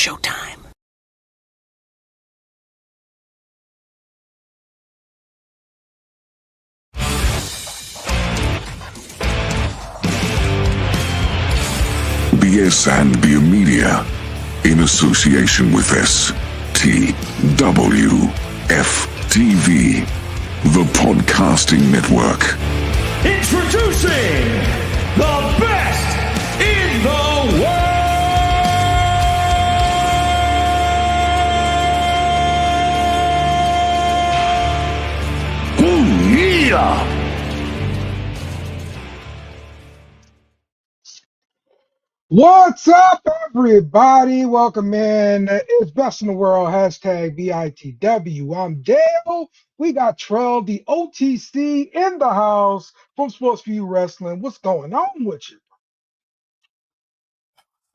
showtime. BS and Beer Media, in association with STWF-TV, the podcasting network. Introducing the best in the world! Ooh, yeah! What's up, everybody? Welcome in. It's Best in the World, hashtag BITW. I'm Dale. We got Trell, the OTC, in the house from Sports For You Wrestling. What's going on with you?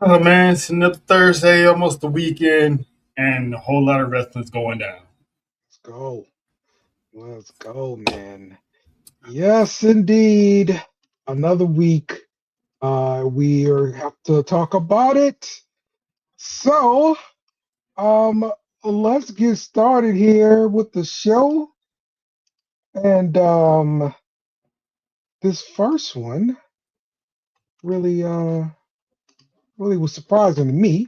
Oh man, it's another Thursday, almost the weekend, and a whole lot of wrestling's going down. Let's go. Let's go, man. Yes, indeed. Another week. We have to talk about it. So, let's get started here with the show. And this first one really was surprising to me.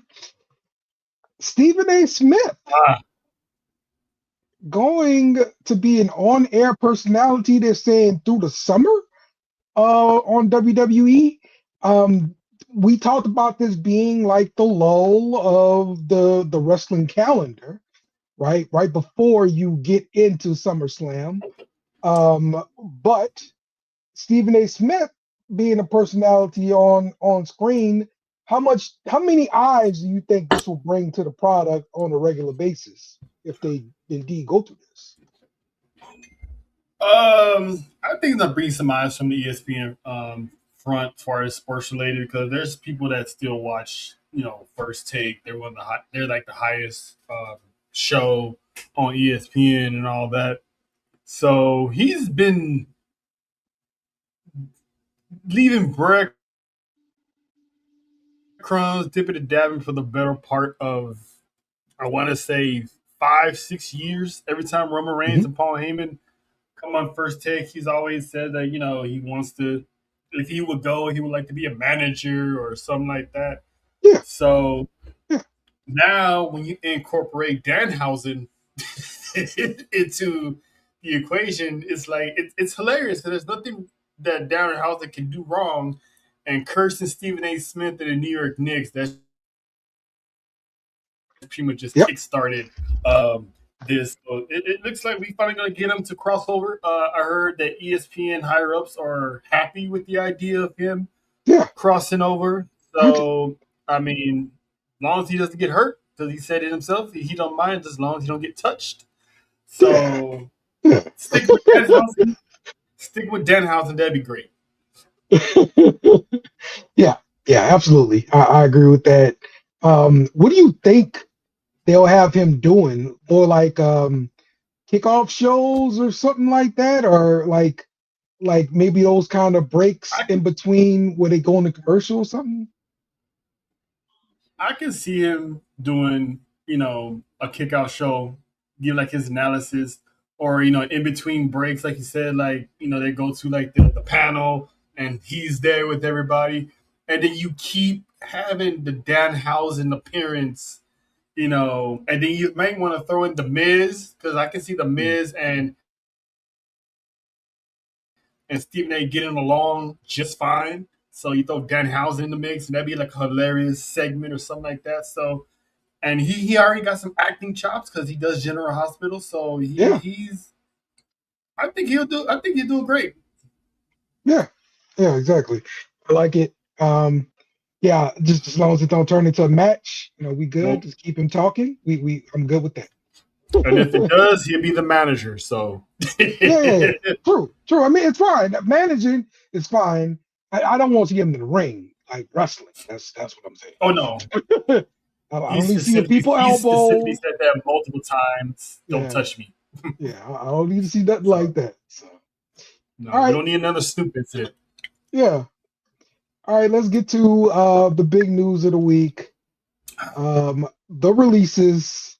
Stephen A. Smith going to be an on-air personality, they're saying, through the summer on WWE. We talked about this being like the lull of the wrestling calendar, right before you get into SummerSlam. But Stephen A. Smith being a personality on screen, how many eyes do you think this will bring to the product on a regular basis if they indeed go through this? I think they'll bring some eyes from the ESPN front as far as sports related, because there's people that still watch, First Take. They're they're like the highest show on ESPN and all that. So he's been leaving breadcrumbs, dipping and dabbing for the better part of, I want to say, 5-6 years. Every time Roman Reigns and Paul Heyman come on First Take, he's always said that, he wants to, if he would go, he would like to be a manager or something like that. Yeah. So now when you incorporate Danhausen into the equation, it's like, it's hilarious because there's nothing that Danhausen can do wrong. And cursing Stephen A. Smith and the New York Knicks, that's pretty much just kickstarted this. So it looks like we finally going to get him to cross over. I heard that ESPN higher ups are happy with the idea of him crossing over. So I mean, as long as he doesn't get hurt, because he said it himself, he don't mind as long as he don't get touched. So stick with Danhausen. Stick with Danhausen. That'd be great. Yeah, absolutely. I agree with that. What do you think they'll have him doing? Or like kickoff shows or something like that? Or like maybe those kind of breaks in between where they go into commercial or something? I can see him doing, a kickoff show, give like his analysis, or, in between breaks, like you said, like, they go to like the panel and he's there with everybody. And then you keep having the Danhausen appearance, and then you might want to throw in the Miz, because I can see the Miz and Stephen A. getting along just fine. So you throw Danhausen in the mix, and that'd be like a hilarious segment or something like that. So, and he already got some acting chops because he does General Hospital. So he's, I think he'll do great. Yeah, exactly. I like it. Just as long as it don't turn into a match, we good. Nope. Just keep him talking. I'm good with that. And if it does, he'll be the manager. So yeah, true. I mean, it's fine. Managing is fine. I don't want to get him in the ring like wrestling. That's what I'm saying. Oh no. I only see people elbow. He specifically said that multiple times. Don't touch me. I don't need to see nothing like that. So. No, all right. We don't need another Snoop incident. Yeah. All right, let's get to the big news of the week. The releases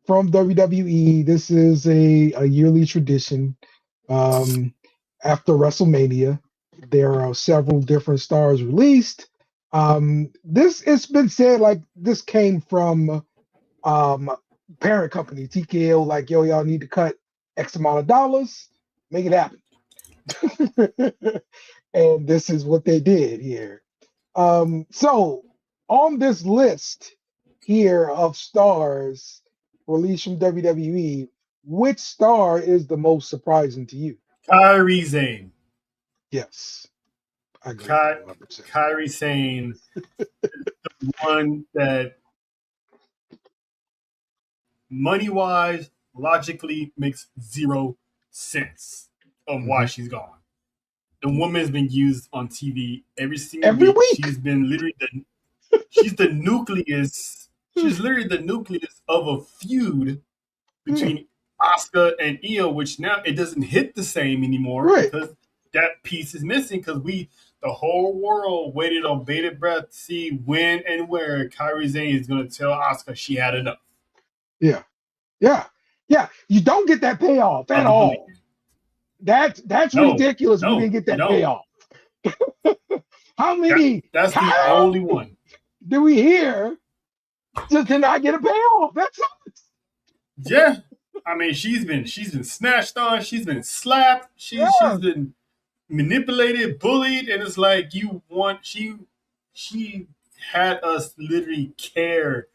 from WWE. This is a yearly tradition. After WrestleMania, there are several different stars released. This it's been said like this came from parent company TKO, like, yo, y'all need to cut X amount of dollars, make it happen. And this is what they did here. So on this list here of stars released from WWE, which star is the most surprising to you? Kyrie Zane. Yes, I agree. Kyrie Sane, the one that money-wise, logically makes zero sense of why she's gone. The woman's been used on TV every week. She's been literally she's the nucleus. She's literally the nucleus of a feud between Asuka and Io, which now it doesn't hit the same anymore because that piece is missing. Because the whole world waited on bated breath to see when and where Kairi Sane is going to tell Asuka she had enough. Yeah. You don't get that payoff at all. That's ridiculous. We didn't get that payoff. How many? That's the only one. Do we hear just to not get a payoff? That's it. Yeah, I mean she's been snatched on. She's been slapped. She's been manipulated, bullied, and it's like she had us literally care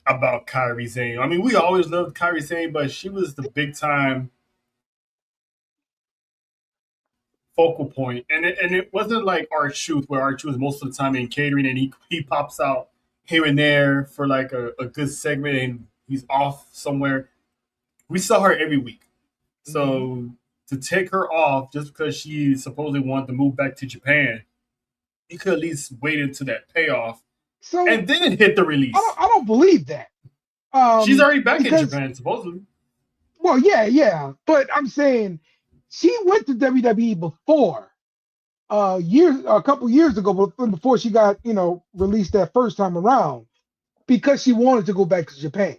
about Kairi Sane. I mean, we always loved Kairi Sane, but she was the big time focal point. And it wasn't like R-Truth, where R-Truth most of the time in catering and he pops out here and there for like a good segment and he's off somewhere. We saw her every week. So to take her off just because she supposedly wanted to move back to Japan, you could at least wait until that payoff and then hit the release. I don't believe that. She's already back in Japan, supposedly. Well, yeah. But I'm saying she went to WWE before, a couple years ago, before she got, released that first time around, because she wanted to go back to Japan.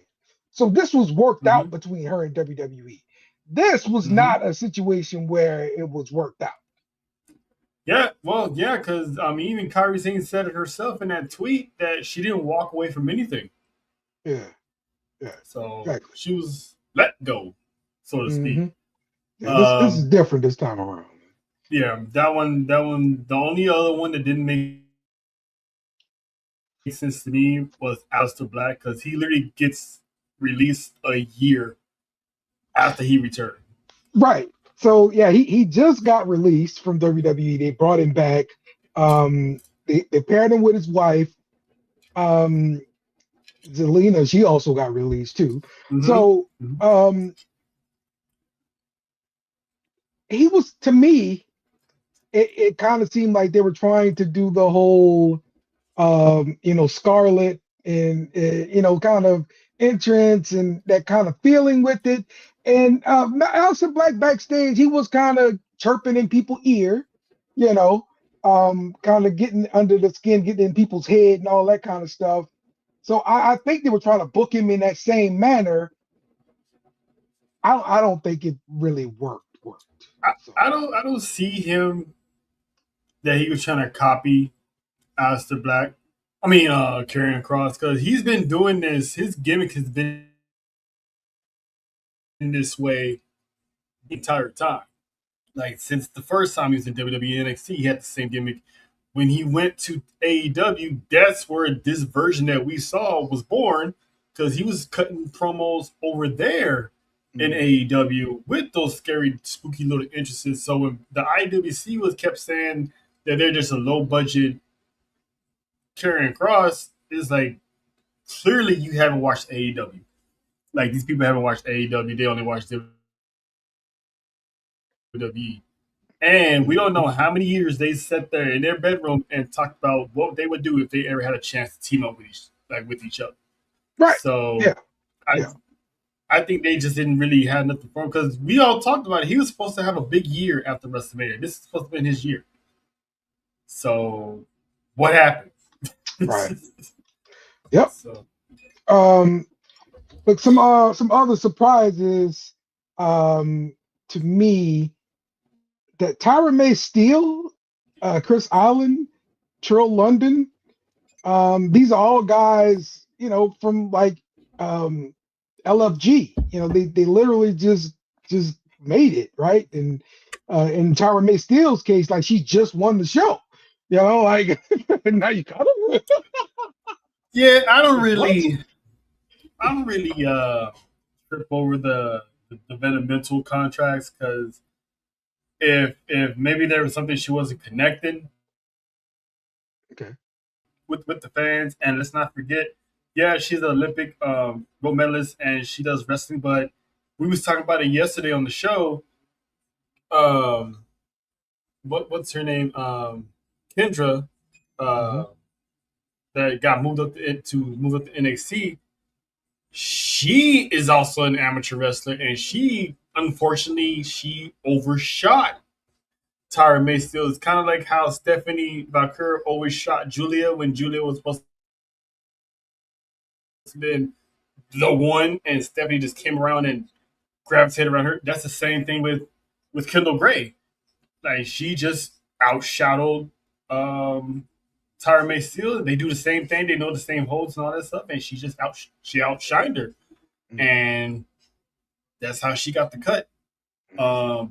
So this was worked out between her and WWE. This was not a situation where it was worked out. Yeah, well, yeah, because even Kairi Sane said it herself in that tweet that she didn't walk away from anything. Yeah. So she was let go, so to speak. Yeah, this is different this time around. Yeah, that one. The only other one that didn't make sense to me was Aleister Black, because he literally gets released a year after he returned. Right. So yeah, he just got released from WWE. They brought him back. They paired him with his wife. Zelina, she also got released too. So he was, to me, it kind of seemed like they were trying to do the whole Scarlet and kind of entrance and that kind of feeling with it. And Aleister Black backstage, he was kind of chirping in people's ear, kind of getting under the skin, getting in people's head and all that kind of stuff. So I think they were trying to book him in that same manner. I don't think it really worked. I don't see him that he was trying to copy Aleister Black. I mean, Karrion Kross, because he's been doing this. His gimmick has been this way the entire time. Like, since the first time he was in WWE NXT, he had the same gimmick. When he went to AEW, that's where this version that we saw was born, because he was cutting promos over there in AEW with those scary, spooky little entrances. So when the IWC kept saying that they're just a low budget Karrion Kross, is like, clearly you haven't watched AEW. Like, these people haven't watched AEW, they only watch WWE. And we don't know how many years they sat there in their bedroom and talked about what they would do if they ever had a chance to team up with each other. Right. So I think they just didn't really have nothing for him, because we all talked about it. He was supposed to have a big year after WrestleMania. This is supposed to be his year. So what happened? Right. Yep. Look, some other surprises to me that Tyra May Steele, Chris Island, Trill London, these are all guys, from like LFG. They literally just made it, right? And in Tyra May Steele's case, like she just won the show. Like now you got her. Yeah, What? I don't really trip over the developmental contracts because if maybe there was something she wasn't connecting Okay. with the fans, and let's not forget, yeah, she's an Olympic gold medalist and she does wrestling, but we was talking about it yesterday on the show. Um, what's her name? Kendra, Hmm. uh, that got moved up to NXT. She is also an amateur wrestler, and she unfortunately she overshot Tyra May Steele. It's kind of like how Stephanie Valkyrie always shot Julia when Julia was supposed to be the one, and Stephanie just came around and gravitated around her. That's the same thing with Kendall Gray. Like she just outshadowed Tyra May Steele. They do the same thing. They know the same holds and all that stuff, and she outshined her, and that's how she got the cut.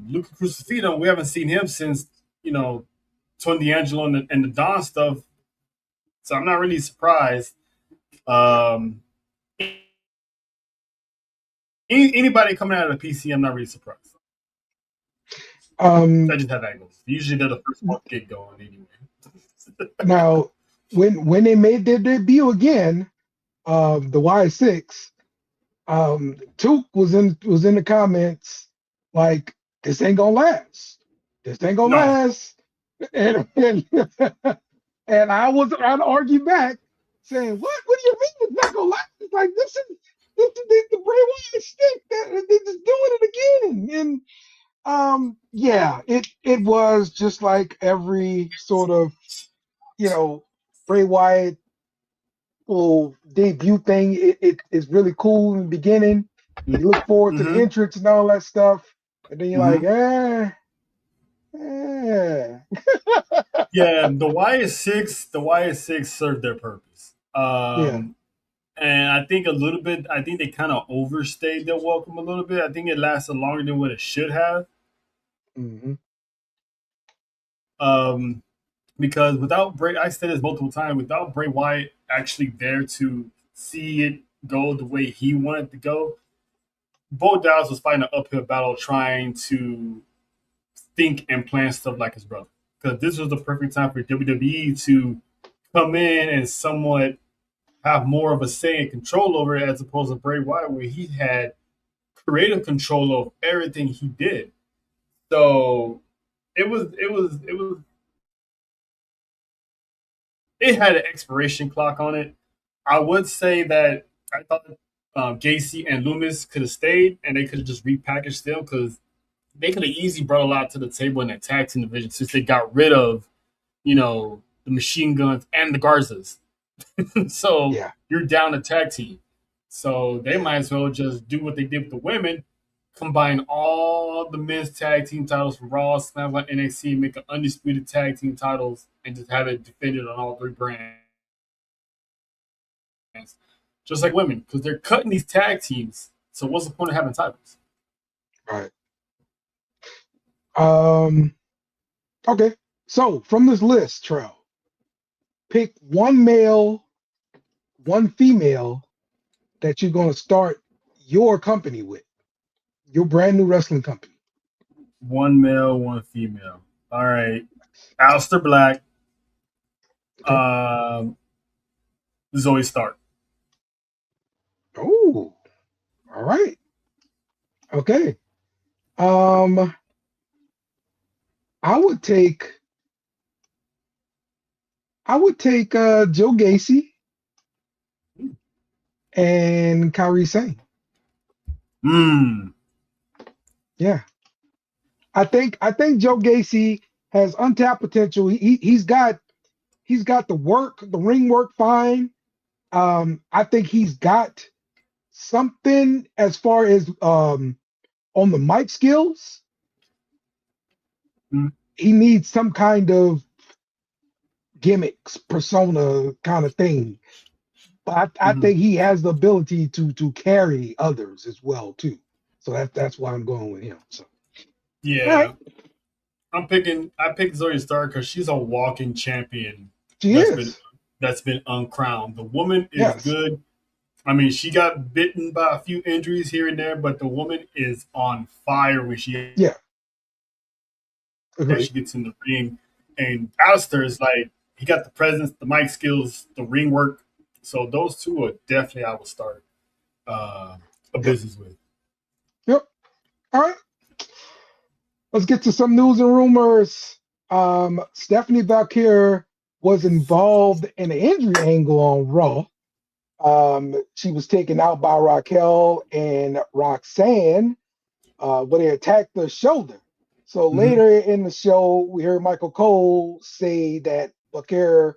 Luca Crucifino, we haven't seen him since Tony D'Angelo and the Don stuff, so I'm not really surprised. Um, anybody coming out of the PC, I'm not really surprised. Um, I just have angles. Usually they're the first one to get going anyway. Now, when they made their debut again, the Y6, Took was in the comments like, "This ain't gonna last. This ain't gonna No. last." And and I was trying to argue back, saying, "What? What do you mean it's not gonna last? It's like this is the Bray Wyatt stick. They're just doing it again." And yeah, it was just like every sort of Bray Wyatt little debut thing. It is really cool in the beginning. You look forward to the Mm-hmm. entrance and all that stuff, and then you're like, Mm-hmm. Yeah, the Y6 served their purpose. Yeah. And I think a little bit. I think they kind of overstayed their welcome a little bit. I think it lasted longer than what it should have. Hmm. Um, because without Bray, I said this multiple times. Without Bray Wyatt actually there to see it go the way he wanted to go, Bo Dallas was fighting an uphill battle trying to think and plan stuff like his brother. Because this was the perfect time for WWE to come in and somewhat have more of a say and control over it, as opposed to Bray Wyatt, where he had creative control of everything he did. So it had an expiration clock on it. I would say that I thought Gacy and Loomis could have stayed and they could have just repackaged them because they could have easily brought a lot to the table in that tag team division since they got rid of, the machine guns and the Garzas. So Yeah. you're down a tag team. So they Yeah. might as well just do what they did with the women, combine all the men's tag team titles from Raw, SmackDown, NXT, make an undisputed tag team titles, and just have it defended on all three brands. Just like women, because they're cutting these tag teams. So what's the point of having titles? Right. Um. Okay. So from this list, Trell, pick one male, one female that you're going to start your company with, your brand new wrestling company. One male, one female. All right. Aleister Black, Okay. Zoe Stark. Oh, all right. Okay. Um, I would take Joe Gacy and Kyrie Sane. Hmm. Yeah. I think Joe Gacy has untapped potential. He's got the ring work fine. I think he's got something as far as on the mic skills. Mm-hmm. He needs some kind of gimmicks, persona kind of thing. But I think he has the ability to carry others as well too. So that's why I'm going with him. So all right, Yeah, I picked Zoe Stark because she's a walking champion she that's been is. uncrowned. The woman is Yes. good. I mean, she got bitten by a few injuries here and there, but the woman is on fire when she Yeah. Agreed. actually gets in the ring. And Alistair is like, he got the presence, the mic skills, the ring work. So those two are definitely I would start a Yep. business with. Yep. All right. Let's get to some news and rumors. Stephanie Valkyr was involved in an injury angle on Raw. She was taken out by Raquel and Roxanne when they attacked the shoulder. So later in the show, we heard Michael Cole say that Valkyr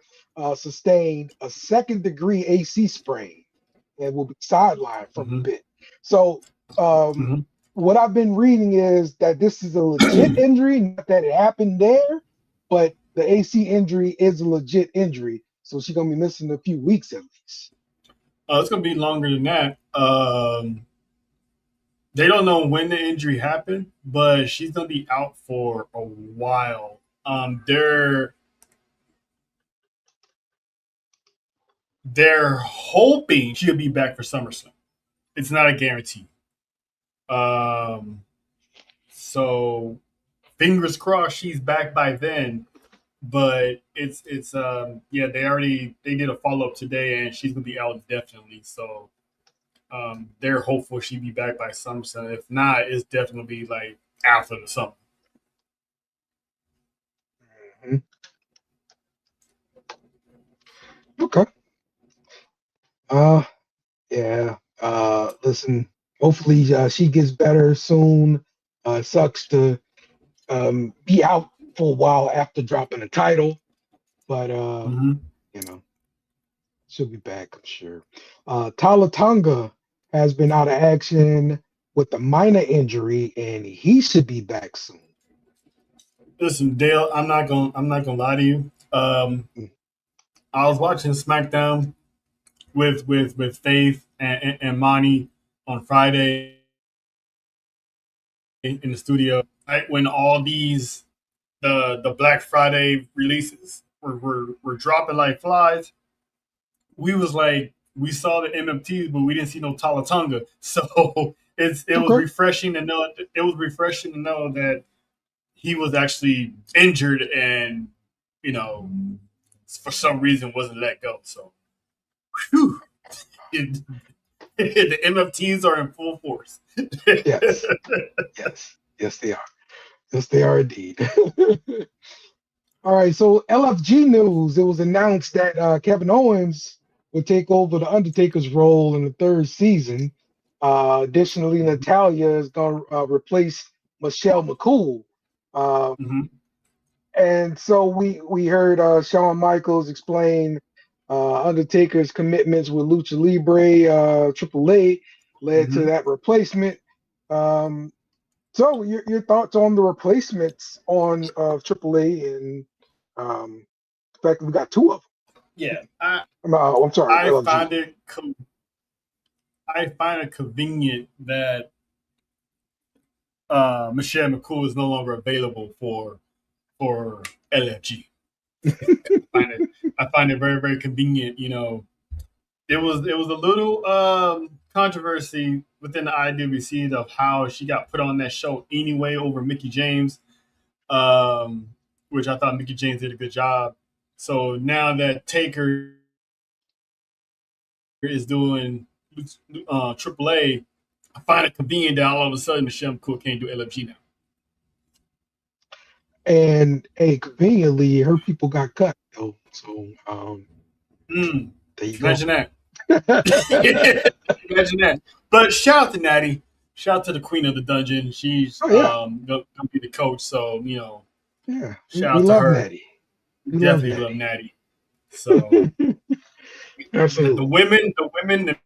sustained a second-degree AC sprain and will be sidelined from a bit. So what I've been reading is that this is a legit injury, not that it happened there, but the AC injury is a legit injury. So she's going to be missing a few weeks at least. It's going to be longer than that. They don't know when the injury happened, but she's going to be out for a while. They're hoping she'll be back for SummerSlam. It's not a guarantee. So fingers crossed she's back by then. But it's yeah, they did a follow up today and she's gonna be out definitely. So they're hopeful she'll be back by SummerSlam. If not, it's definitely gonna be like after the summer. Mm-hmm. Okay. Yeah. Listen, hopefully she gets better soon. Sucks to be out for a while after dropping the title, but you know, she'll be back, I'm sure. Tala Tonga has been out of action with a minor injury, and he should be back soon. Listen, Dale, I'm not gonna lie to you. I was watching SmackDown with Faith and Monty on Friday in the studio. Right when all these the Black Friday releases were dropping like flies, we was like we saw the MMTs, but we didn't see no Talatunga. So it was refreshing to know. It was refreshing to know that he was actually injured and for some reason wasn't let go. So whew, the MFTs are in full force. Yes, yes, they are. Yes, they are indeed. All right, so LFG news. It was announced that Kevin Owens would take over the Undertaker's role in the third season. Additionally, Natalia is going to replace Michelle McCool. And so we heard Shawn Michaels explain Undertaker's commitments with Lucha Libre, AAA led to that replacement. So your thoughts on the replacements on AAA and the fact that we got two of them? Yeah, I'm sorry. I LFG. find it convenient that Michelle McCool is no longer available for LFG. I find it very, very convenient. It was a little controversy within the IWC of how she got put on that show anyway over Mickie James, which I thought Mickie James did a good job. So now that Taker is doing AAA, I find it convenient that all of a sudden Michelle McCool can't do LFG now. And conveniently, her people got cut though. So there you Imagine go. that. Imagine that. But shout out to Natty. Shout out to the queen of the dungeon. She's gonna be the coach. So Yeah, shout we out to love her. Natty. Definitely love Natty. So The Absolutely. women, the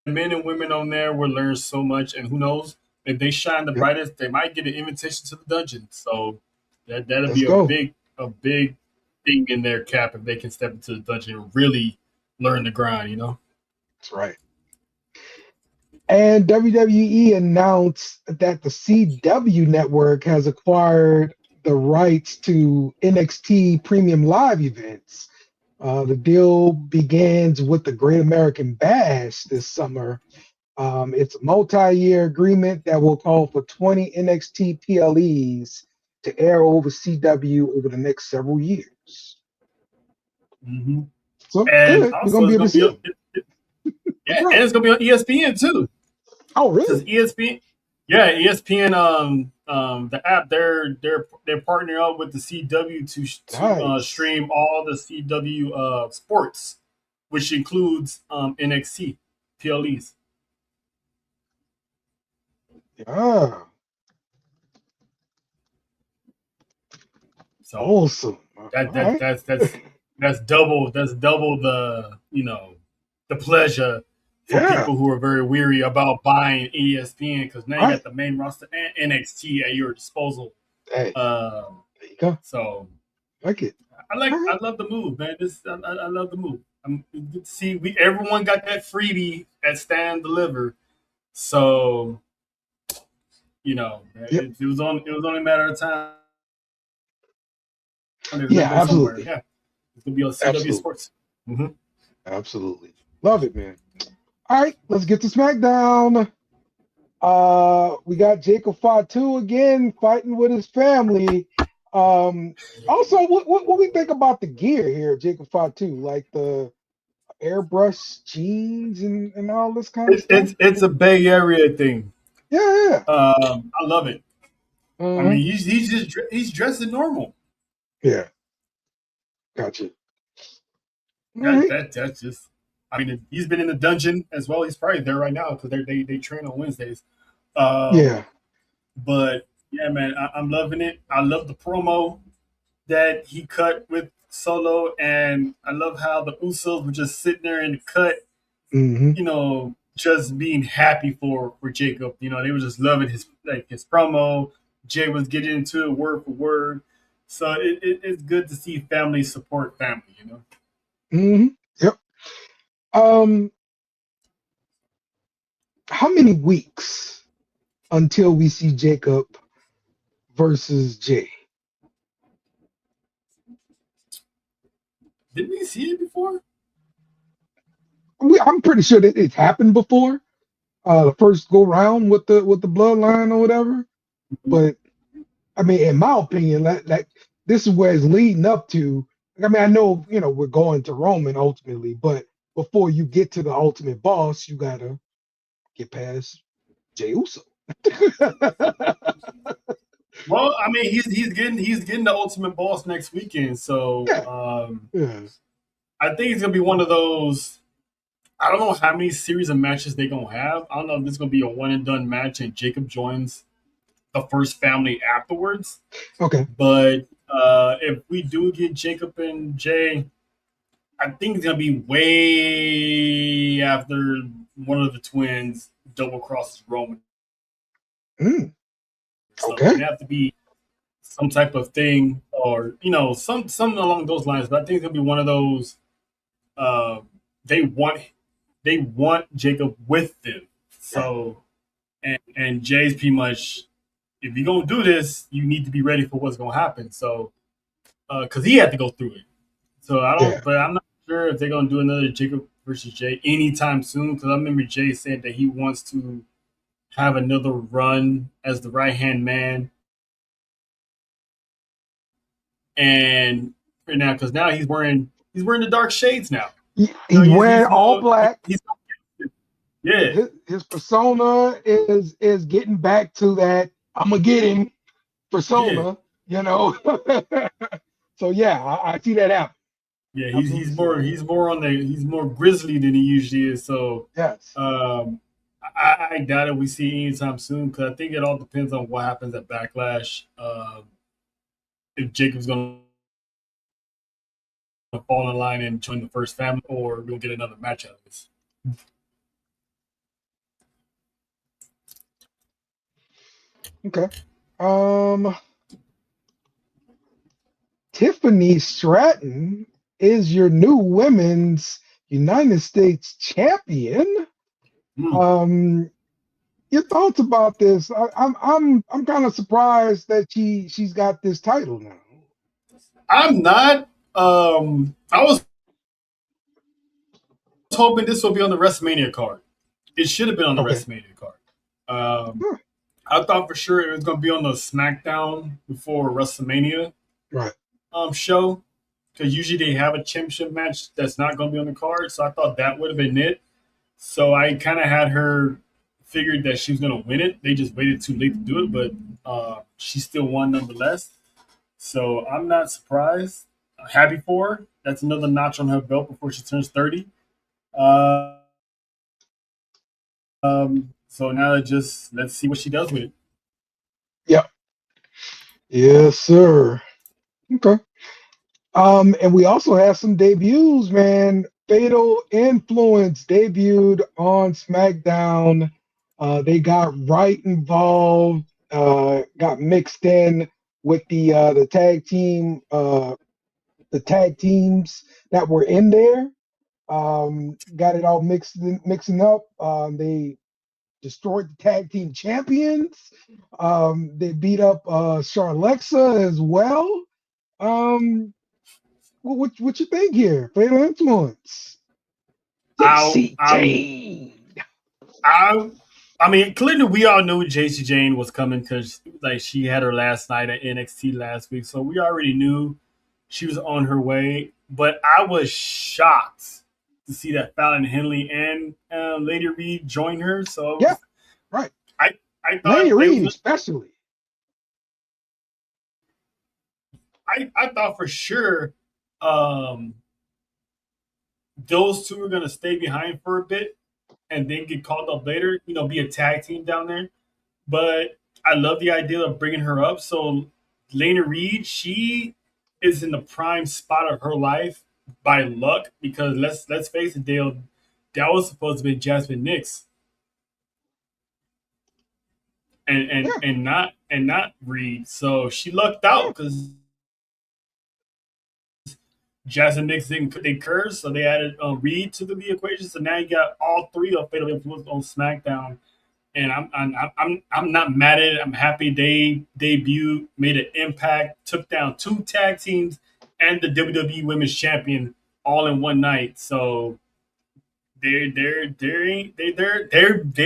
men and women on there will learn so much, and who knows if they shine the Yep. brightest, they might get an invitation to the dungeon. So that'll Let's be go. a big thing in their cap if they can step into the dungeon and really learn the grind. You know. That's right. And WWE announced that the CW network has acquired the rights to NXT Premium Live events. The deal begins with the Great American Bash this summer. It's a multi-year agreement that will call for 20 NXT PLEs to air over CW over the next several years. Mm-hmm. So And good. We're gonna also, be it's able gonna to see be them. That's yeah, and right. it's gonna be on ESPN too. Oh, Because really? ESPN, yeah, ESPN, the app, they're partnering up with the CW to Nice. stream all the CW sports, which includes NXT PLEs. Yeah. So Awesome. All that that right. that's that's that's double the the pleasure for Yeah. people who are very weary about buying ESPN because now you Right. got the main roster and NXT at your disposal. Hey, Um, there you go. so Like it. All right. I love the move, man. I love the move. I'm good to see we everyone got that freebie at Stand Deliver. So Yep. it was only a matter of time. They're gonna Yeah, go somewhere. absolutely. Yeah, it's gonna be on CW Absolutely. Sports. Mm-hmm. Absolutely. Love it, man. All right, let's get to SmackDown. We got Jacob Fatu again fighting with his family. Also, what we think about the gear here, Jacob Fatu, like the airbrush jeans and all this kind of stuff. It's a Bay Area thing. Yeah, yeah. I love it. I Uh-huh. mean, he's dressing normal. Yeah, gotcha. All That right. that that's just. I mean, he's been in the dungeon as well. He's probably there right now because they train on Wednesdays. Yeah, But yeah, man, I'm loving it. I love the promo that he cut with Solo, and I love how the Usos were just sitting there in the cut, hmm, just being happy for Jacob. They were just loving his promo. Jay was getting into it word for word, so it's good to see family support family. hmm. Yep. Um, how many weeks until we see Jacob versus Jay? Didn't we see it before? I'm pretty sure that it's happened before. The first go round with the bloodline or whatever. But I mean, in my opinion, that this is where it's leading up to. I mean, I know we're going to Roman ultimately, but before you get to the ultimate boss, you gotta get past Jey Uso. Well, I mean, he's getting the Ultimate Boss next weekend, so Yeah, yeah, I think it's gonna be one of those. I don't know how many series of matches they gonna have. I don't know if this is gonna be a one and done match and Jacob joins the first family afterwards. okay, But if we do get Jacob and Jay, I think it's gonna be way after one of the twins double crosses Roman. mm, So okay, it'd have to be some type of thing, or something along those lines. But I think it's gonna be one of those. Uh, they want they want Jacob with them. right, So and Jay's pretty much, if you're gonna do this, you need to be ready for what's gonna happen. So because he had to go through it. So yeah, but I'm not sure if they're gonna do another Jacob versus Jay anytime soon. Because I remember Jay said that he wants to have another run as the right hand man, and right now because now he's wearing the dark shades now. he's wearing He's all no black. he's yeah. His persona is getting back to that I'm gonna get him Yeah, persona, you know. So yeah, I see that happen. yeah. Absolutely see that happen. He's more grizzly than he usually is. So Yes. um, I doubt it we see anytime soon because I think it all depends on what happens at Backlash. If Jacob's gonna fall in line and join the first family, or we'll get another match out of this. Okay. Tiffany Stratton is your new women's United States champion. Your thoughts about this? I'm kind of surprised that she's got this title now. I'm not. I was hoping this will be on the WrestleMania card. It should have been on the WrestleMania card. I thought for sure it was going to be on the SmackDown before WrestleMania show, because usually they have a championship match that's not going to be on the card. So I thought that would have been it. So I kind of had her figured that she was going to win it. They just waited too late to do it, but she still won nonetheless. So I'm not surprised. I'm happy for her. That's another notch on her belt before she turns 30. So now let's see what she does with it. Yep. Yes, sir. Okay. And we also have some debuts, man. Fatal Influence debuted on SmackDown. They got right involved, got mixed in with the tag team, the tag teams that were in there. Got it all mixing up. They destroyed the tag team champions. They beat up Charlexa as well. What you think here? Fatal Influence. JC I mean, clearly we all knew JC Jane was coming because like she had her last night at NXT last week, so we already knew she was on her way. But I was shocked to see that Fallon Henley and Lady Reed join her. So yeah, right. I thought Lady Reed especially. I thought for sure those two are gonna stay behind for a bit and then get called up later, be a tag team down there. But I love the idea of bringing her up. So Lena Reed, she is in the prime spot of her life by luck, because let's face it, Dale, that was supposed to be Jasmine Nix. And not Reed. So she lucked out because Jasmine Nix didn't curse, so they added Reed to the equation. So now you got all three of Fatal Influence on SmackDown, and I'm not mad at it. I'm happy they debuted, made an impact, took down 2 tag teams and the WWE Women's Champion all in one night. So they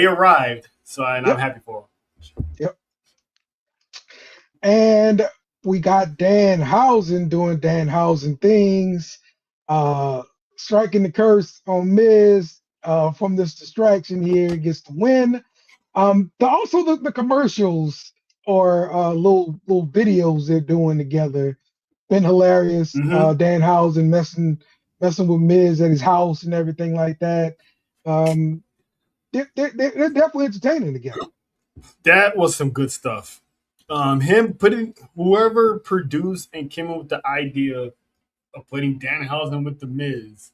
arrived. So I'm happy for them. Yep. And we got Danhausen doing Danhausen things, striking the curse on Miz from this distraction here, gets the win. Also the commercials or little videos they're doing together been hilarious. Danhausen messing with Miz at his house and everything like that. They're definitely entertaining together. That was some good stuff. Him putting whoever produced and came up with the idea of putting Danhausen with the Miz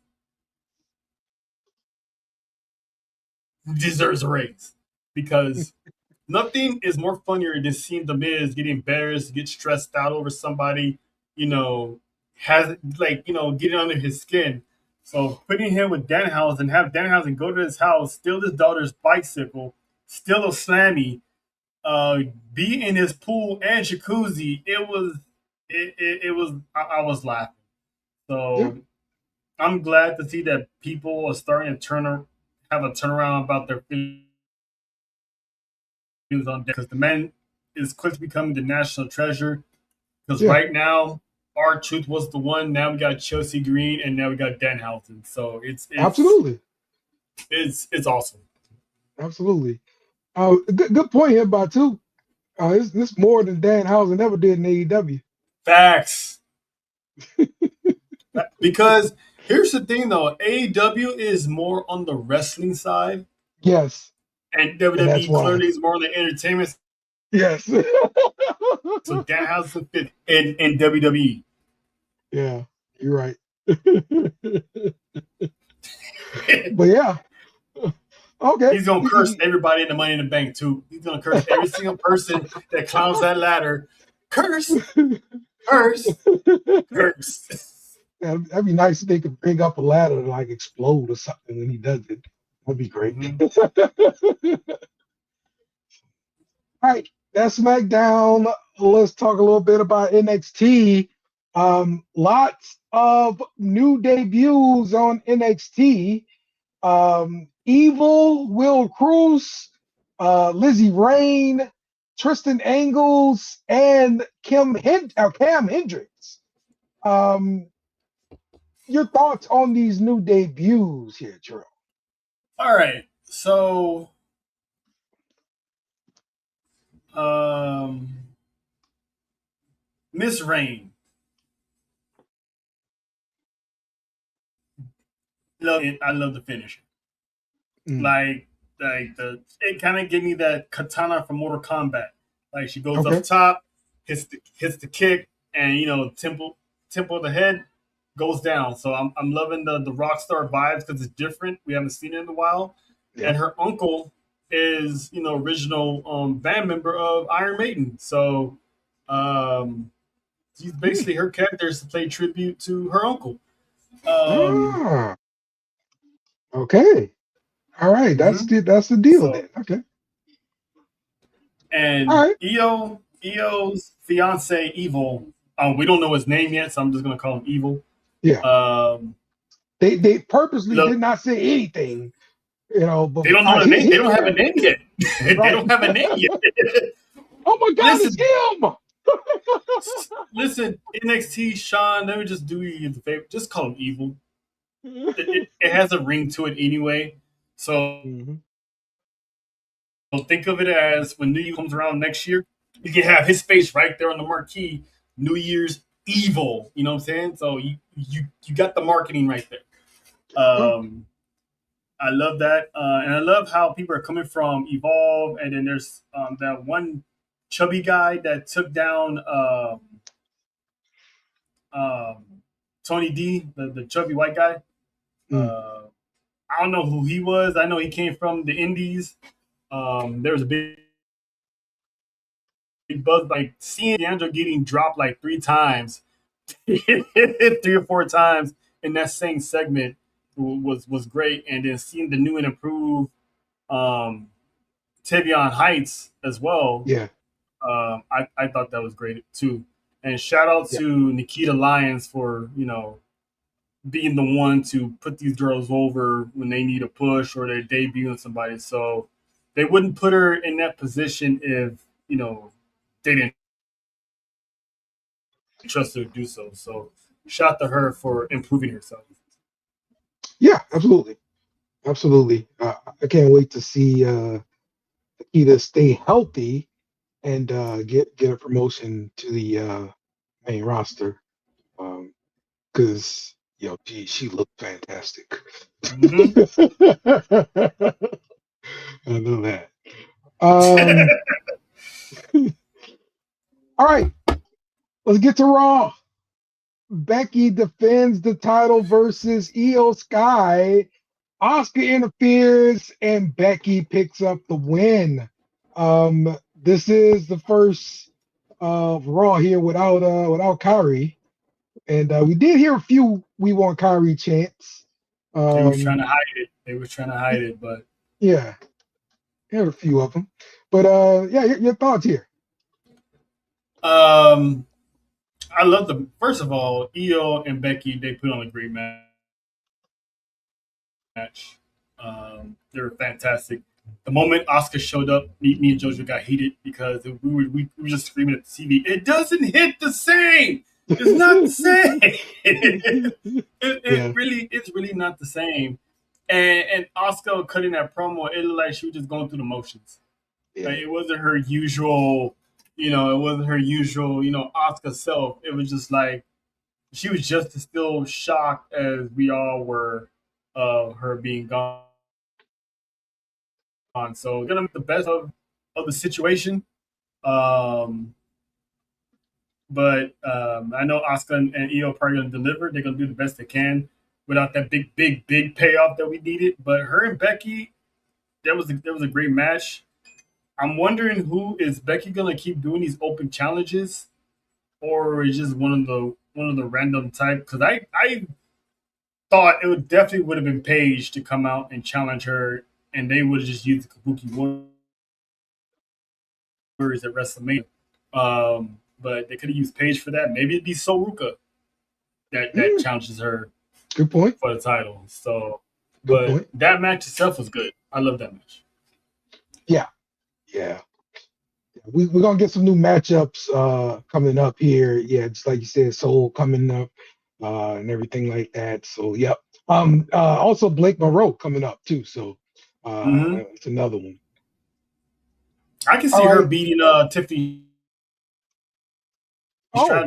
deserves a raise, because nothing is more funnier than seeing the Miz get embarrassed, get stressed out over somebody, getting under his skin. So putting him with Danhausen, have Danhausen go to his house, steal his daughter's bicycle, steal a Slammy, be in his pool and jacuzzi. It was I was laughing. So I'm glad to see that people are starting to have a turnaround about their feelings on, because the man is quickly becoming the national treasure. Because right now, R-Truth was the one. Now we got Chelsea Green, and now we got Danhausen. So it's absolutely, it's awesome. Absolutely. Good point here by two. This more than Danhausen ever did in AEW. Facts. Because here's the thing, though, AEW is more on the wrestling side. Yes. And WWE clearly is more on the entertainment side. Yes. So Danhausen fit in WWE. Yeah, you're right. But yeah, okay. He's gonna curse everybody in the Money in the Bank too. He's gonna curse every single person that climbs that ladder. Curse, curse, curse. That'd be nice if they could bring up a ladder and like explode or something when he does it. That'd be great. All right, that's SmackDown. Let's talk a little bit about NXT. Lots of new debuts on NXT. Evil, Will Cruz, Lizzie Rain, Tristan Angles, and Cam Hendricks. Your thoughts on these new debuts here, Terrell? All right, so Miss Rain, I love the finisher. Like it kind of gave me that katana from Mortal Kombat. Like she goes up top, hits the kick, and temple of the head goes down. So I'm loving the Rockstar vibes because it's different. We haven't seen it in a while. Yeah. And her uncle is original band member of Iron Maiden. So she's basically her character is to play tribute to her uncle. Okay. All right, that's the deal then. Okay. And EO's fiance Evil. We don't know his name yet, so I'm just gonna call him Evil. Yeah. They purposely did not say anything. But they don't know the name. They don't have a name yet. They don't have a name yet. Oh my God, it's him! Listen, NXT, Sean. Let me just do you the favor. Just call him Evil. It has a ring to it anyway. So think of it as when New Year comes around next year, you can have his face right there on the marquee. New Year's Evil. You know what I'm saying? So you got the marketing right there. I love that, and I love how people are coming from Evolve, and then there's that one chubby guy that took down Tony D, the chubby white guy. I don't know who he was. I know he came from the Indies. There was a big buzz, like seeing D'Angelo getting dropped like 3 times, 3 or 4 times in that same segment was great. And then seeing the new and improved Tavion Heights as well. Yeah. I thought that was great too. And shout out to Nikita Lyons for, being the one to put these girls over when they need a push or they're debuting somebody. So they wouldn't put her in that position if, they didn't trust her to do so. So shout to her for improving herself. Yeah, absolutely. Absolutely. I can't wait to see Nikita stay healthy and get a promotion to the main roster. Because she looked fantastic. I know that. All right, let's get to Raw. Becky defends the title versus Io Sky. Asuka interferes and Becky picks up the win. This is the first Raw here without Kyrie, and we did hear a few "We Want Kyrie" chants. They were trying to hide it. But yeah, heard a few of them. But your thoughts here? I love first of all, Io and Becky, they put on a great match. They were fantastic. The moment Asuka showed up, me and Jojo got heated because we were just screaming at the TV. It doesn't hit the same. It's not the same. It's really not the same. And Asuka cutting that promo, it looked like she was just going through the motions. Yeah. Like, it wasn't her usual, Asuka self. It was just like she was just as still shocked as we all were of her being gone. So gonna make the best of the situation. But I know Asuka and Io are probably going to deliver. They're going to do the best they can without that big payoff that we needed. But her and Becky, that was a great match. I'm wondering who is Becky going to keep doing these open challenges, or is just one of the random type? Because I thought it would have been Paige to come out and challenge her, and they would have just used the Kabuki Warriors at WrestleMania. But they could have used Paige for that. Maybe it'd be Soruka that challenges her. Good point. For the title. So, Good point. That match itself was good. I love that match. Yeah. We're gonna get some new matchups coming up here. Yeah, just like you said, Soul coming up and everything like that. So yep. Also Blake Monroe coming up too. So it's another one. I can see her beating Tiffany.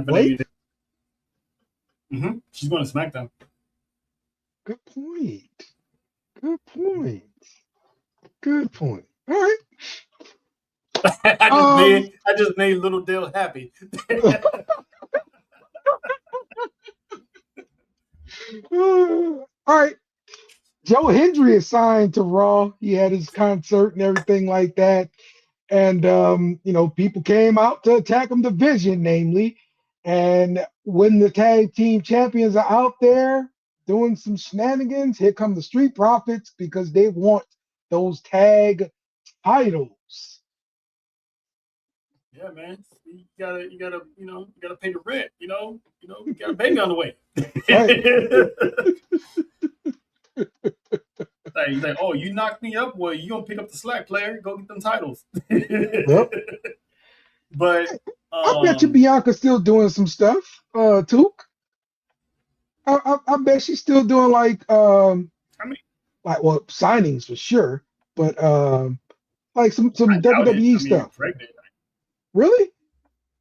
Blake? She's going to SmackDown. Good point. All right. I just made Little Dale happy. All right. Joe Hendry is signed to Raw. He had his concert and everything like that. And people came out to attack him division, namely. And when the tag team champions are out there doing some shenanigans, here come the Street Profits because they want those tag titles. Yeah, man. You gotta pay the rent. You got a baby on the way. Like, oh, you knocked me up. Well, you gonna pick up the slack, player. Go get them titles. Yep. But I bet you Bianca's still doing some stuff. Took. I bet she's still doing signings for sure, but like some WWE stuff. Pregnant. Really?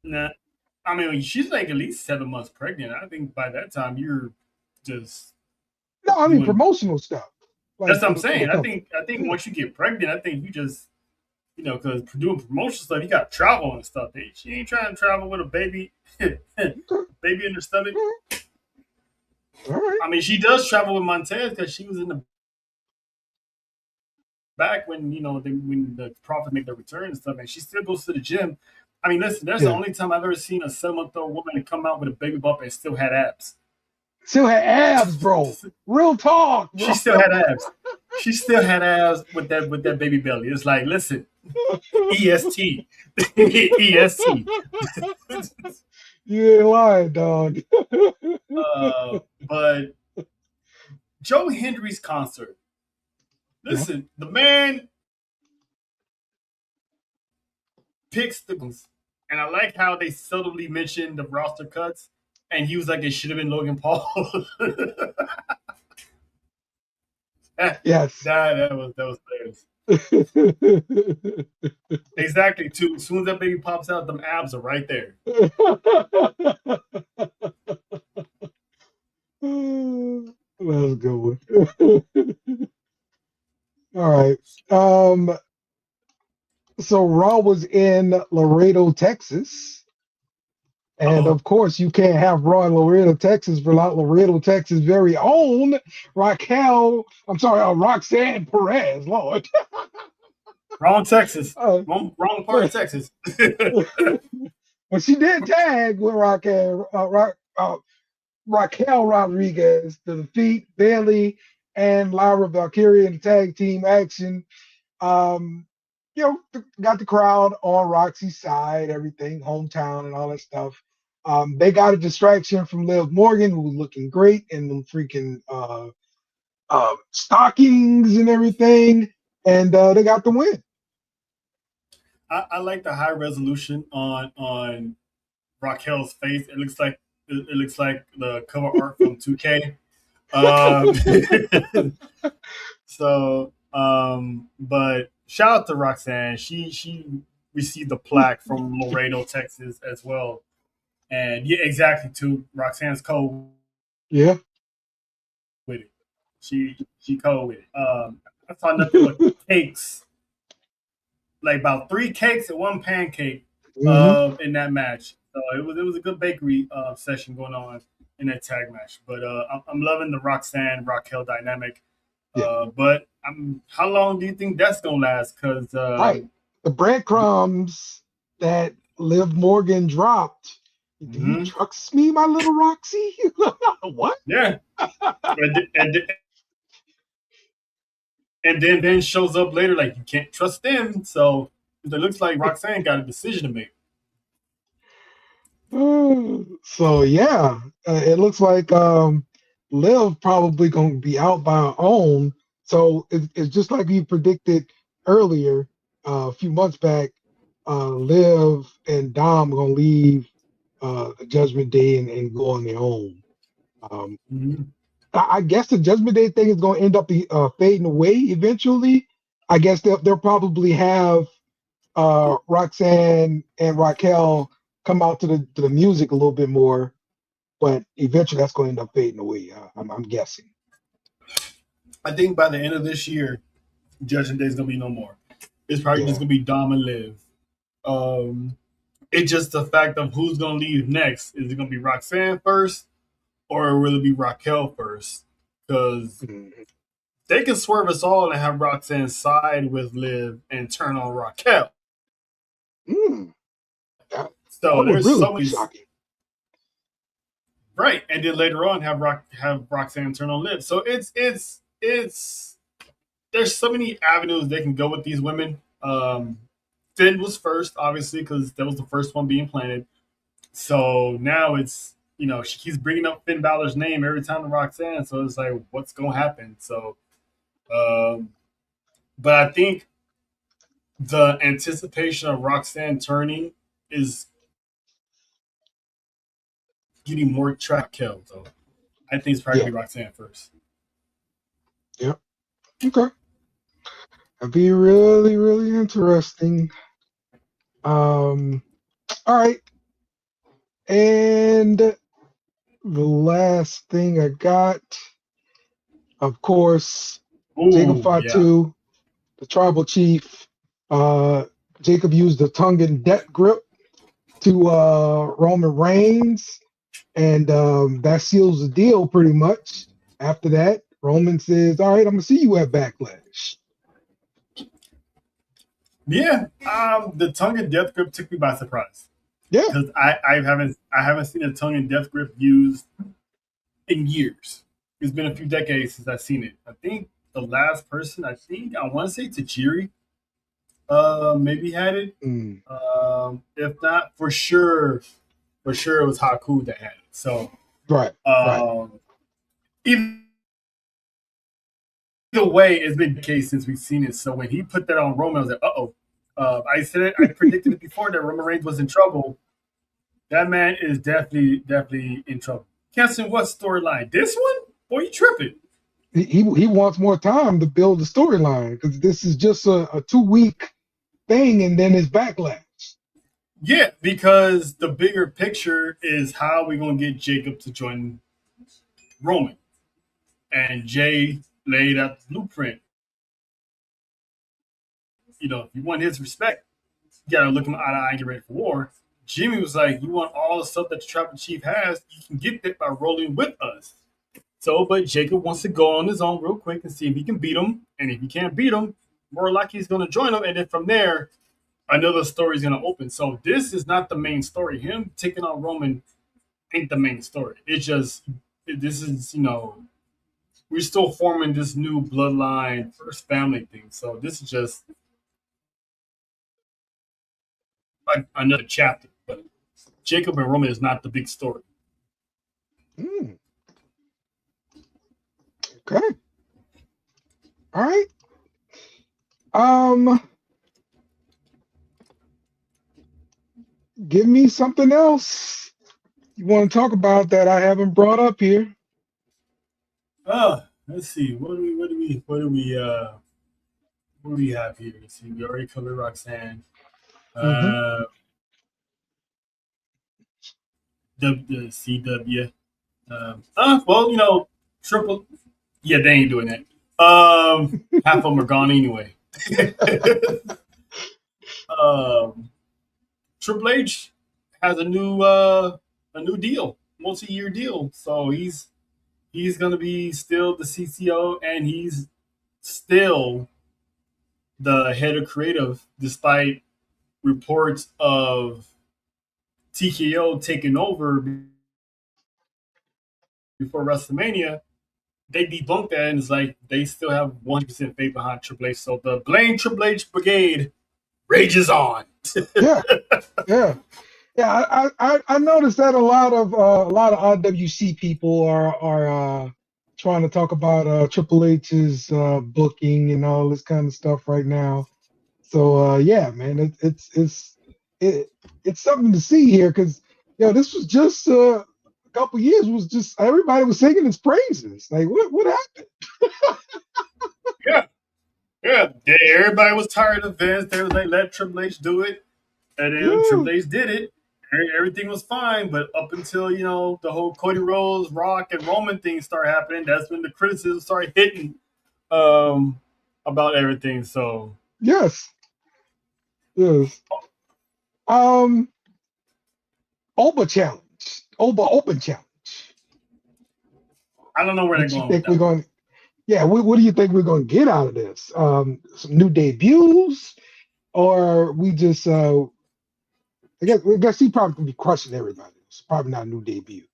Nah. I mean, she's like at least 7 months pregnant. I think by that time you're just promotional stuff. That's what I'm saying. I think once you get pregnant, I think you just because doing promotion stuff, you got to travel and stuff. She ain't trying to travel with a baby, baby in her stomach. All right. I mean, she does travel with Montez because she was in the back when when the Prophet make their return and stuff, and she still goes to the gym. I mean, listen, that's the only time I've ever seen a 7-month-old woman come out with a baby bump and still had abs. Still had abs, bro. Real talk. Bro. She still had abs. She still had abs with that baby belly. It's like, listen, EST, EST. You ain't lying, dog. But Joe Hendry's concert. Listen, the man picks the guns, and I like how they subtly mentioned the roster cuts, and he was like, it should have been Logan Paul. Yes. That was exactly. Too. As soon as that baby pops out, them abs are right there. That was a good one. All right. So Raw was in Laredo, Texas. And of course, you can't have Raw in Laredo, Texas without Laredo, Texas' very own Roxanne Perez, Lord. Wrong Texas. Wrong part of Texas. Well, she did tag with Raquel Rodriguez to defeat Bayley and Lyra Valkyria in the tag team action. Got the crowd on Roxy's side, everything, hometown and all that stuff. They got a distraction from Liv Morgan, who was looking great in them freaking stockings and everything, and they got the win. I like the high resolution on Raquel's face. It looks like the cover art from 2K. But shout out to Roxanne. She received a plaque from Laredo, Texas, as well. And yeah, exactly. Too, Roxanne's cold. Yeah, with it. She cold with it. I saw nothing but cakes, like about 3 cakes and 1 pancake in that match. So it was a good bakery session going on in that tag match. But I'm loving the Roxanne Raquel dynamic. Yeah. But how long do you think that's gonna last? Because Right. The breadcrumbs that Liv Morgan dropped. Do you mhm. trust me, my little Roxy? What? Yeah, and then Ben shows up later like you can't trust them. So it looks like Roxanne got a decision to make. So yeah, it looks like Liv probably going to be out by her own. So it's just like you predicted earlier, a few months back. Liv and Dom are going to leave Judgment Day and go on their own. Um, Mhm. I guess the Judgment Day thing is going to end up fading away eventually. I guess they'll probably have Roxanne and Raquel come out to the music a little bit more, but eventually that's going to end up fading away. I'm guessing. I think by the end of this year, Judgment Day is gonna be no more. It's probably just Yeah. gonna be Dom and Liv. Um, it's just the fact of who's gonna leave next. Is it gonna be Roxanne first, or will it be Raquel first? Because Mhm. they can swerve us all and have Roxanne side with Liv and turn on Raquel. Mm, that, So that would there's really so be many shocking. right, and then later on have Roxanne turn on Liv. So it's there's so many avenues they can go with these women. Finn was first, obviously, because that was the first one being planted. So now it's she keeps bringing up Finn Balor's name every time to Roxanne. So it's like, what's gonna happen? So, um, but I think the anticipation of Roxanne turning is getting more track killed. So I think it's probably Yeah. gonna be Roxanne first. Yeah. Okay. That'd be really, really interesting. Um. All right. And the last thing I got, of course, Jacob Oh yeah. Fatu, the tribal chief. Uh, Jacob used the tongue and death grip to Roman Reigns, and that seals the deal pretty much. After that, Roman says, "All right, I'm gonna see you at Backlash." Yeah, the tongue and death grip took me by surprise Yeah. because I haven't seen a tongue and death grip used in years. It's been a few decades since I've seen it. I think the last person I want to say Tajiri maybe had it. Mm, If not, for sure it was Haku that had it. So right. Right. um, either way, it's been the case since we've seen it. So when he put that on Roman, I was like, uh oh. I said it. I predicted it before that Roman Reigns was in trouble. That man is definitely in trouble. Canceling what storyline? This one? Boy, you tripping. He wants more time to build the storyline because this is just a 2 week thing, and then it's Backlash. Yeah, because the bigger picture is how we gonna get Jacob to join Roman. And Jay laid out the blueprint. If you want his respect, you gotta look him eye to eye and get ready for war. Jimmy was like, you want all the stuff that the tribal chief has, you can get that by rolling with us. So, but Jacob wants to go on his own real quick and see if he can beat him. And if he can't beat him, more likely he's going to join him. And then from there, another story is going to open. So this is not the main story. Him taking on Roman ain't the main story. It's just, this is, we're still forming this new bloodline first family thing. So this is just another chapter. But Jacob and Roman is not the big story. Mm, okay. All right. Um, give me something else you want to talk about that I haven't brought up here. Let's see. What do we have here? Let's see. We already covered Roxanne. Hmm. Uh, the CW. Well, triple. Yeah, they ain't doing that. Half of them are gone anyway. um, Triple H has a new deal, multi-year deal. So he's gonna be still the CCO, and he's still the head of creative, despite reports of TKO taking over before WrestleMania. They debunked that, and it's like they still have 100% faith behind Triple H. So the blame Triple H brigade rages on. Yeah, yeah, yeah. I noticed that a lot of IWC people are trying to talk about Triple H's booking and all this kind of stuff right now. So yeah, man, it, it's something to see here because this was just a couple years was just everybody was singing his praises. Like what happened? Yeah, yeah. Everybody was tired of Vince. They was like, let Triple H do it. And then Yeah, Triple H did it. Everything was fine. But up until, the whole Cody Rhodes, Rock, and Roman thing started happening, that's when the criticism started hitting um, about everything. So, yes, yes. Um, Oba challenge, Oba Open challenge. I don't know where they're What you going with think we're that one. going? Yeah, what do you think we're going to get out of this? Some new debuts, or we just I guess he probably can be crushing everybody. It's probably not a new debut.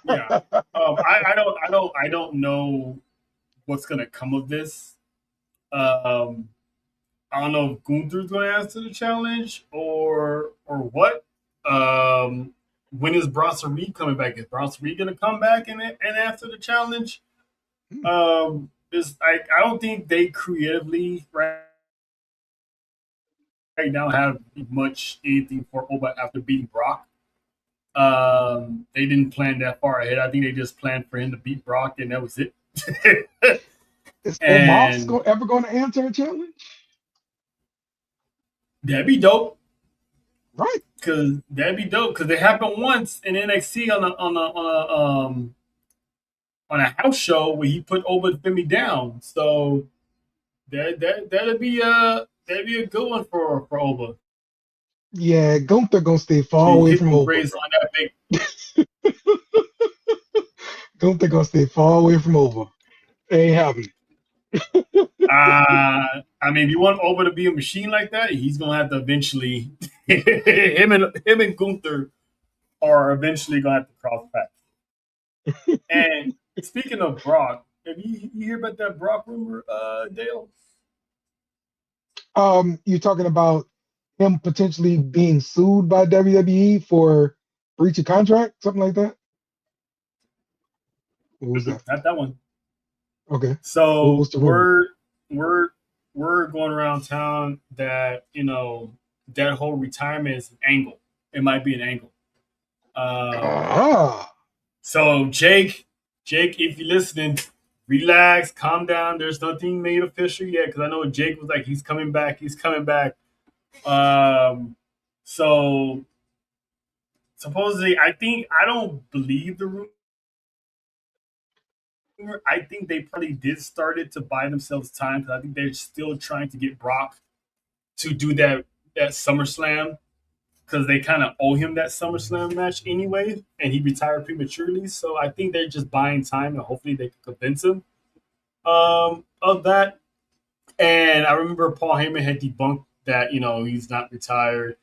Yeah. I don't know what's gonna come of this. Um, I don't know if Gunther's going to answer the challenge or what. When is Bronson Reed coming back? Is Bronson Reed going to come back and answer the challenge? I don't think they creatively right now have much anything for Oba after beating Brock. They didn't plan that far ahead. I think they just planned for him to beat Brock, and that was it. Is Omos And ever going to answer a challenge? that'd be dope. Right. Cause that'd be dope. Cause it happened once in NXT on a house show where he put Oba Femi down. So that'd be a good one for Oba. Yeah, Gunther gonna stay far He away hit from the Oba, brakes bro. on that big. Gunther gonna stay far away from Oba. Ain't happening. I mean, if you want Oba to be a machine like that, he's gonna have to eventually him and Gunther are eventually gonna have to cross paths. And speaking of Brock, have you hear about that Brock rumor, Dale? You're talking about him potentially being sued by WWE for breach of contract, something like that? What was that? Not that one. Okay. So What's the rumor? we're going around town that that whole retirement is an angle. It might be an angle. Um, Ah, so Jake, if you're listening, relax, calm down. There's nothing made official yet because I know Jake was like he's coming back. He's coming back. Um, so supposedly, I don't believe the rumor. I think they probably did start it to buy themselves time because I think they're still trying to get Brock to do that SummerSlam because they kind of owe him that SummerSlam match anyway, and he retired prematurely. So I think they're just buying time, and hopefully they can convince him of that. And I remember Paul Heyman had debunked that he's not retired,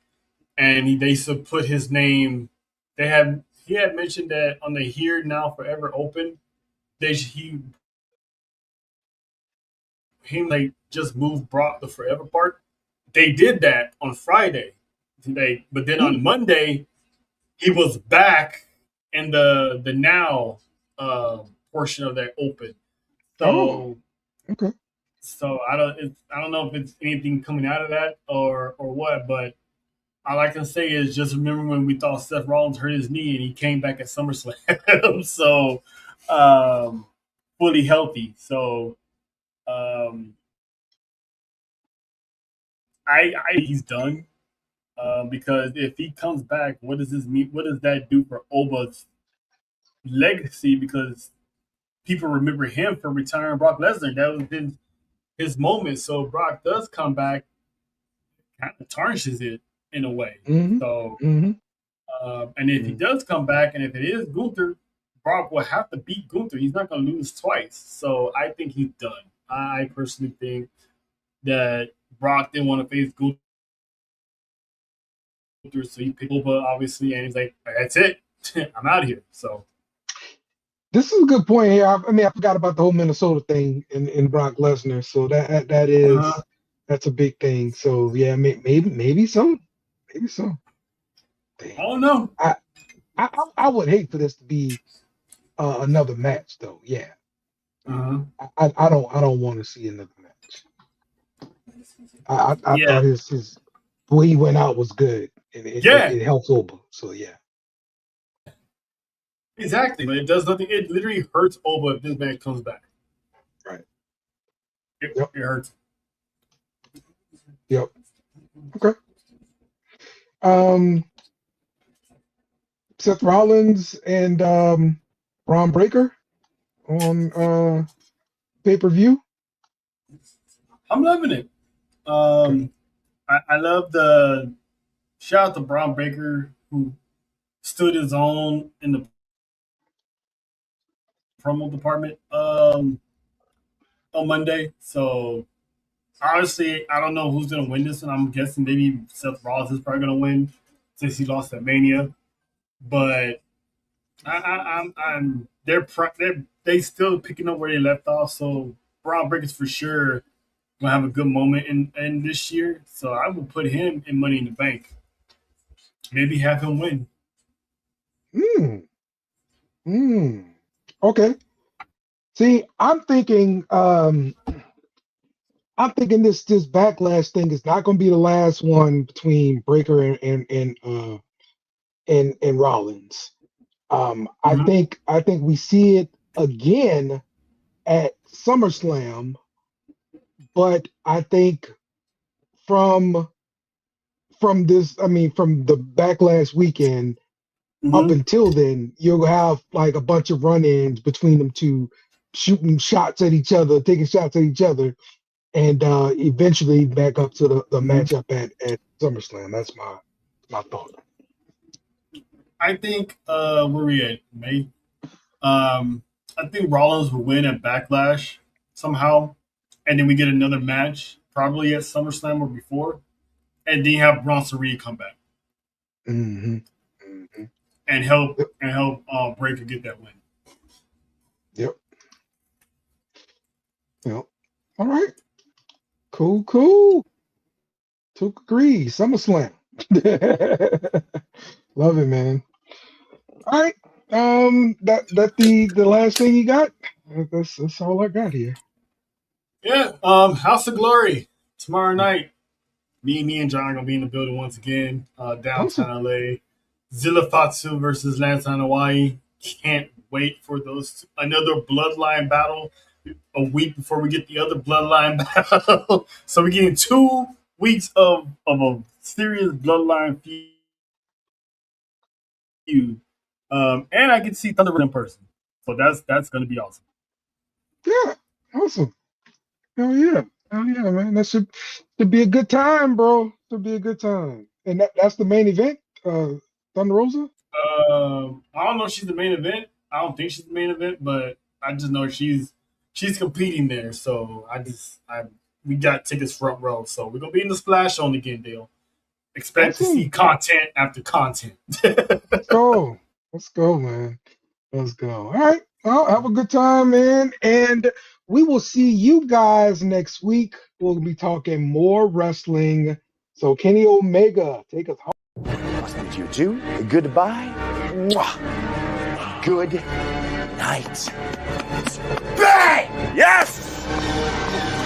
and they should put his name. He had mentioned that on the Here Now Forever Open, he like just moved Brock the Forever part. They did that on Friday today, but then hmm. on Monday he was back in the now portion of that Open. Oh, So okay. I don't know if it's anything coming out of that or what, but all I can say is just remember when we thought Seth Rollins hurt his knee and he came back at SummerSlam, so fully healthy. So um, I he's done because if he comes back, what does this mean? What does that do for Oba's legacy? Because people remember him for retiring Brock Lesnar. That was his moment. So Brock does come back, kind of tarnishes it. in a way. Mm-hmm. So, Mm-hmm. and if he does come back, and if it is Gunther, Brock will have to beat Gunther. He's not going to lose twice. So I think he's done. I personally think that Brock didn't want to face Gunther, so he picked Boba, obviously, and he's like, that's it. I'm out of here. So This is a good point here. I mean, I forgot about the whole Minnesota thing in Brock Lesnar. So that's a big thing. So yeah, maybe so. Maybe so. Dang. I don't know. I would hate for this to be another match, though. Yeah. I don't want to see another match. I thought his the way he went out was good, and it helps Oba. So yeah. Exactly, but it does nothing. It literally hurts Oba if this man comes back. Right. It hurts. Yep. Okay. Seth Rollins and Braun Breaker on pay-per-view. I'm loving it. I love the shout out to Braun Breaker, who stood his own in the promo department on Monday. So honestly, I don't know who's gonna win this, and I'm guessing maybe Seth Rollins is probably gonna win since he lost at Mania. But I'm they still picking up where they left off. So Braun Breaker's for sure gonna have a good moment in this year. So I will put him in Money in the Bank. Maybe have him win. Okay. See, I'm thinking this backlash thing is not going to be the last one between Breaker and Rollins. I think we see it again at SummerSlam, but I think from the backlash weekend up until then, you'll have like a bunch of run-ins between them two, shooting shots at each other, taking shots at each other, and eventually back up to the matchup at SummerSlam. That's my thought. I think where we at, May? I think Rollins will win at Backlash somehow, and then we get another match probably at SummerSlam or before, and then you have Bronson Reed come back and help Breaker get that win. Yep. All right. Cool. To agree. SummerSlam. Love it, man. All right. That the last thing you got? That's all I got here. Yeah. House of Glory tomorrow night. Me and John are gonna be in the building once again. Downtown LA. Zilla Fatsu versus Lance Hawaii. Can't wait for those another bloodline battle a week before we get the other bloodline battle. So we're getting 2 weeks of a serious bloodline feud. And I get to see Thunder in person. So that's gonna be awesome. Yeah, awesome. Hell yeah, man. That should be a good time, bro. Should be a good time. And that's the main event, Thunder Rosa? I don't know if she's the main event. I don't think she's the main event, but I just know she's competing there. So we got tickets front row. So we're gonna be in the Splash Zone again, Dale. Expect to see content after content. Let's go, man. Let's go. All right. Well, have a good time, man. And we will see you guys next week. We'll be talking more wrestling. So Kenny Omega, take us home. Nice to meet you too. Goodbye. Mwah. Good night. Bang! Yes!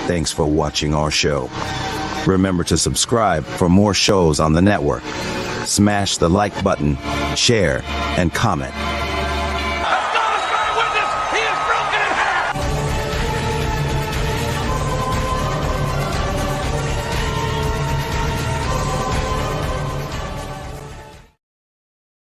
Thanks for watching our show. Remember to subscribe for more shows on the network. Smash the like button, share, and comment.